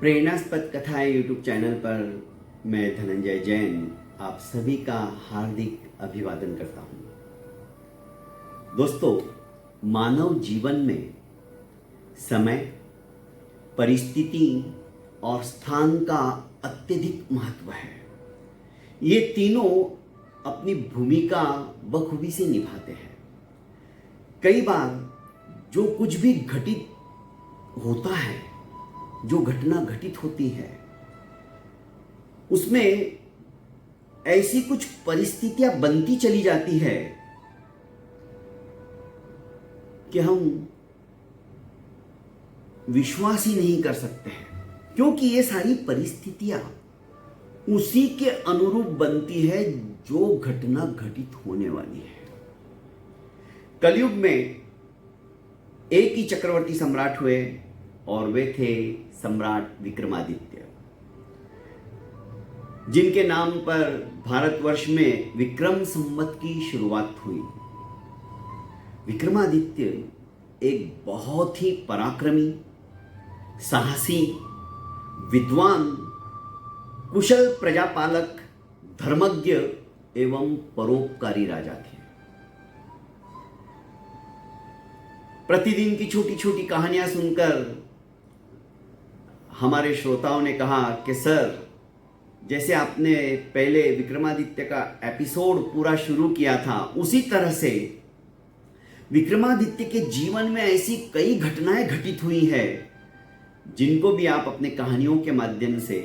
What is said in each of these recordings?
प्रेरणास्पद कथाएं YouTube channel पर मैं धनंजय जैन आप सभी का हार्दिक अभिवादन करता हूं। दोस्तों, मानव जीवन में समय, परिस्थिति और स्थान का अत्यधिक महत्व है। ये तीनों अपनी भूमिका बखूबी से निभाते हैं। कई बार जो कुछ भी घटित होता है, जो घटना घटित होती है, उसमें ऐसी कुछ परिस्थितियां बनती चली जाती है कि हम विश्वास ही नहीं कर सकते हैं, क्योंकि ये सारी परिस्थितियां उसी के अनुरूप बनती है जो घटना घटित होने वाली है। कलयुग में एक ही चक्रवर्ती सम्राट हुए और वे थे सम्राट विक्रमादित्य, जिनके नाम पर भारतवर्ष में विक्रम संवत की शुरुआत हुई। विक्रमादित्य एक बहुत ही पराक्रमी, साहसी, विद्वान, कुशल प्रजापालक, धर्मज्ञ एवं परोपकारी राजा थे। प्रतिदिन की छोटी छोटी कहानियां सुनकर हमारे श्रोताओं ने कहा कि सर, जैसे आपने पहले विक्रमादित्य का एपिसोड पूरा शुरू किया था, उसी तरह से विक्रमादित्य के जीवन में ऐसी कई घटनाएं घटित हुई है जिनको भी आप अपने कहानियों के माध्यम से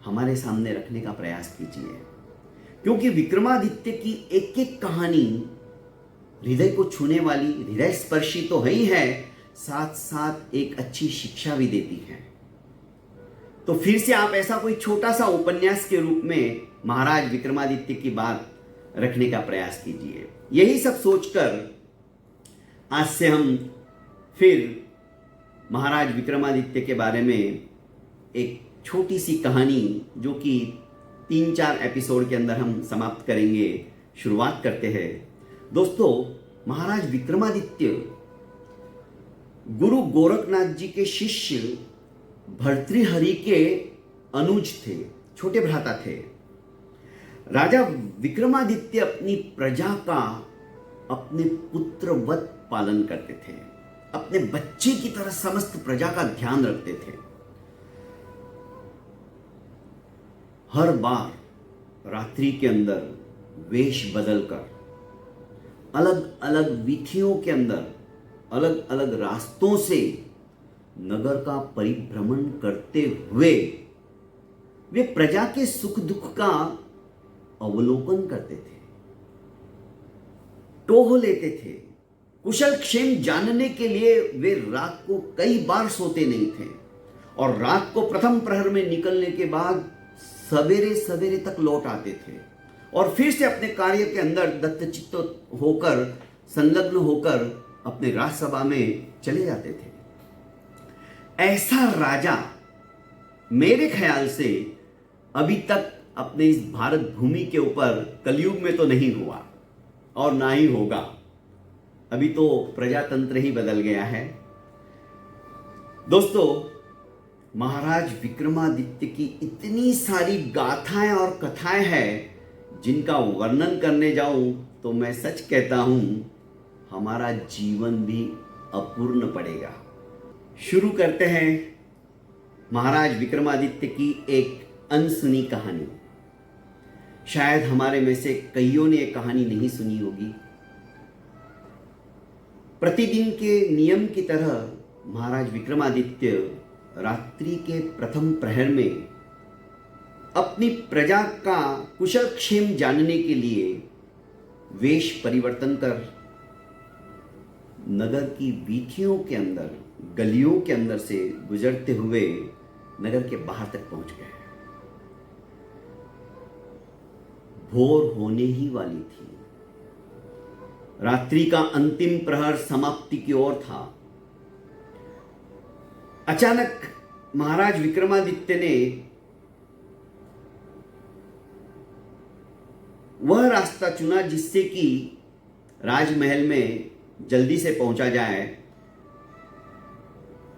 हमारे सामने रखने का प्रयास कीजिए, क्योंकि विक्रमादित्य की एक एक कहानी हृदय को छूने वाली, हृदय स्पर्शी तो है ही है, साथ साथ एक अच्छी शिक्षा भी देती है। तो फिर से आप ऐसा कोई छोटा सा उपन्यास के रूप में महाराज विक्रमादित्य की बात रखने का प्रयास कीजिए। यही सब सोचकर आज से हम फिर महाराज विक्रमादित्य के बारे में एक छोटी सी कहानी, जो कि 3-4 एपिसोड के अंदर हम समाप्त करेंगे, शुरुआत करते हैं। दोस्तों, महाराज विक्रमादित्य गुरु गोरखनाथ जी के शिष्य भर्तृहरि के अनुज थे, छोटे भ्राता थे। राजा विक्रमादित्य अपनी प्रजा का अपने पुत्रवत पालन करते थे, अपने बच्चे की तरह समस्त प्रजा का ध्यान रखते थे। हर बार रात्रि के अंदर वेश बदलकर, अलग अलग वीथियों के अंदर, अलग अलग रास्तों से नगर का परिभ्रमण करते हुए वे प्रजा के सुख दुख का अवलोकन करते थे, टोह लेते थे। कुशल क्षेम जानने के लिए वे रात को कई बार सोते नहीं थे, और रात को प्रथम प्रहर में निकलने के बाद सवेरे सवेरे तक लौट आते थे और फिर से अपने कार्य के अंदर दत्तचित्त होकर, संलग्न होकर अपने राजसभा में चले जाते थे। ऐसा राजा मेरे ख्याल से अभी तक अपने इस भारत भूमि के ऊपर कलयुग में तो नहीं हुआ और ना ही होगा। अभी तो प्रजातंत्र ही बदल गया है। दोस्तों, महाराज विक्रमादित्य की इतनी सारी गाथाएं और कथाएं हैं, जिनका वर्णन करने जाऊं तो मैं सच कहता हूं हमारा जीवन भी अपूर्ण पड़ेगा। शुरू करते हैं महाराज विक्रमादित्य की एक अनसुनी कहानी। शायद हमारे में से कईयों ने यह कहानी नहीं सुनी होगी। प्रतिदिन के नियम की तरह महाराज विक्रमादित्य रात्रि के प्रथम प्रहर में अपनी प्रजा का कुशल क्षेम जानने के लिए वेश परिवर्तन कर नगर की वीथियों के अंदर, गलियों के अंदर से गुजरते हुए नगर के बाहर तक पहुंच गए। भोर होने ही वाली थी। रात्रि का अंतिम प्रहर समाप्ति की ओर था। अचानक महाराज विक्रमादित्य ने वह रास्ता चुना जिससे कि राजमहल में जल्दी से पहुंचा जाए,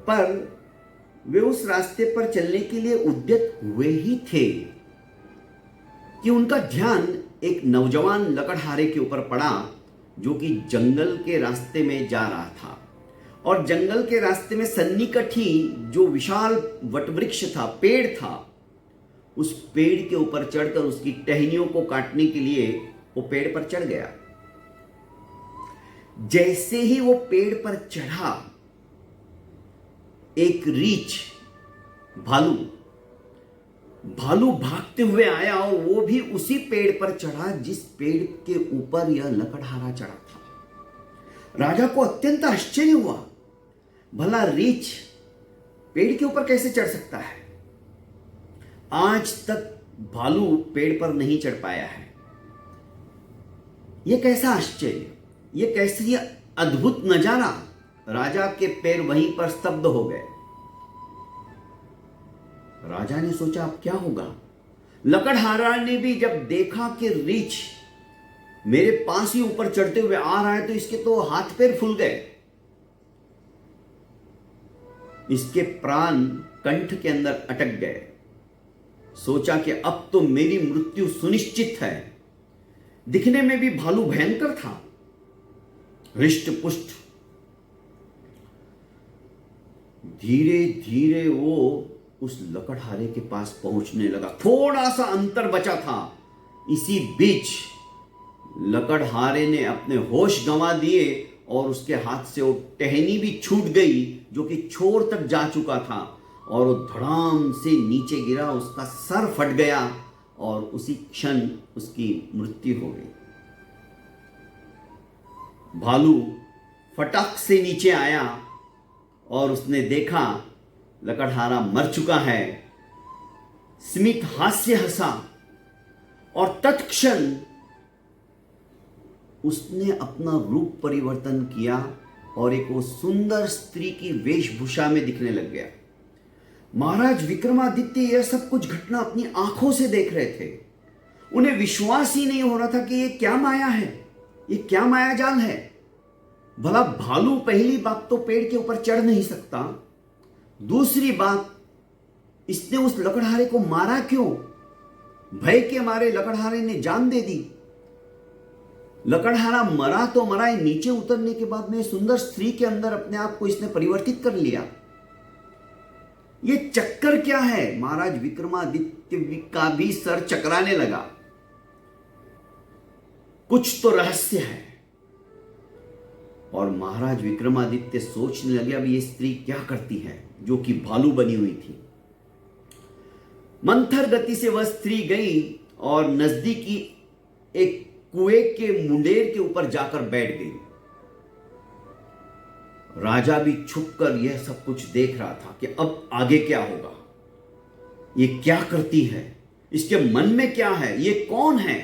पर वे उस रास्ते पर चलने के लिए उद्यत हुए ही थे कि उनका ध्यान एक नौजवान लकड़हारे के ऊपर पड़ा जो कि जंगल के रास्ते में जा रहा था। और जंगल के रास्ते में सन्निकटही जो विशाल वटवृक्ष था, पेड़ था, उस पेड़ के ऊपर चढ़कर उसकी टहनियों को काटने के लिए वो पेड़ पर चढ़ गया। जैसे ही वो पेड़ पर चढ़ा, एक रीछ भालू भागते हुए आया और वो भी उसी पेड़ पर चढ़ा जिस पेड़ के ऊपर यह लकड़हारा चढ़ा था। राजा को अत्यंत आश्चर्य हुआ, भला रीछ पेड़ के ऊपर कैसे चढ़ सकता है? आज तक भालू पेड़ पर नहीं चढ़ पाया है। यह कैसा आश्चर्य, यह कैसी अद्भुत नजारा! राजा के पैर वहीं पर स्तब्ध हो गए। राजा ने सोचा अब क्या होगा। लकड़हारा ने भी जब देखा कि रीछ मेरे पास ही ऊपर चढ़ते हुए आ रहा है तो इसके तो हाथ पैर फूल गए। इसके प्राण कंठ के अंदर अटक गए। सोचा कि अब तो मेरी मृत्यु सुनिश्चित है। दिखने में भी भालू भयंकर था, हृष्ट पुष्ट। धीरे धीरे वो उस लकड़हारे के पास पहुंचने लगा। थोड़ा सा अंतर बचा था। इसी बीच लकड़हारे ने अपने होश गंवा दिए और उसके हाथ से वो टहनी भी छूट गई जो कि छोर तक जा चुका था, और वो धड़ाम से नीचे गिरा। उसका सर फट गया और उसी क्षण उसकी मृत्यु हो गई। भालू फटाक से नीचे आया और उसने देखा लकड़हारा मर चुका है। स्मित हास्य हंसा और तत्क्षण उसने अपना रूप परिवर्तन किया और एक वो सुंदर स्त्री की वेशभूषा में दिखने लग गया। महाराज विक्रमादित्य यह सब कुछ घटना अपनी आंखों से देख रहे थे। उन्हें विश्वास ही नहीं हो रहा था कि ये क्या माया है, ये क्या मायाजाल है। भला भालू पहली बात तो पेड़ के ऊपर चढ़ नहीं सकता, दूसरी बात इसने उस लकड़हारे को मारा क्यों? भय के मारे लकड़हारे ने जान दे दी। लकड़हारा मरा तो मरा, नीचे उतरने के बाद में सुंदर स्त्री के अंदर अपने आप को इसने परिवर्तित कर लिया। ये चक्कर क्या है? महाराज विक्रमादित्य का भी सर चकराने लगा। कुछ तो रहस्य है। और महाराज विक्रमादित्य सोचने लगे अब ये स्त्री क्या करती है जो कि भालू बनी हुई थी। मंथर गति से वह स्त्री गई और नजदीकी एक कुएं के मुंडेर के ऊपर जाकर बैठ गई। राजा भी छुपकर यह सब कुछ देख रहा था कि अब आगे क्या होगा, ये क्या करती है, इसके मन में क्या है, ये कौन है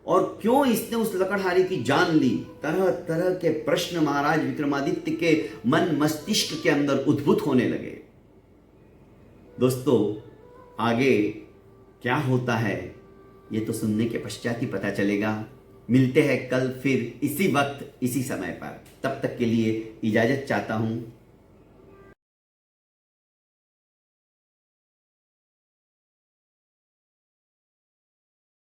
और क्यों इसने उस लकड़हारे की जान ली। तरह तरह के प्रश्न महाराज विक्रमादित्य के मन मस्तिष्क के अंदर उद्भूत होने लगे। दोस्तों, आगे क्या होता है ये तो सुनने के पश्चात ही पता चलेगा। मिलते हैं कल फिर इसी वक्त इसी समय पर। तब तक के लिए इजाजत चाहता हूं।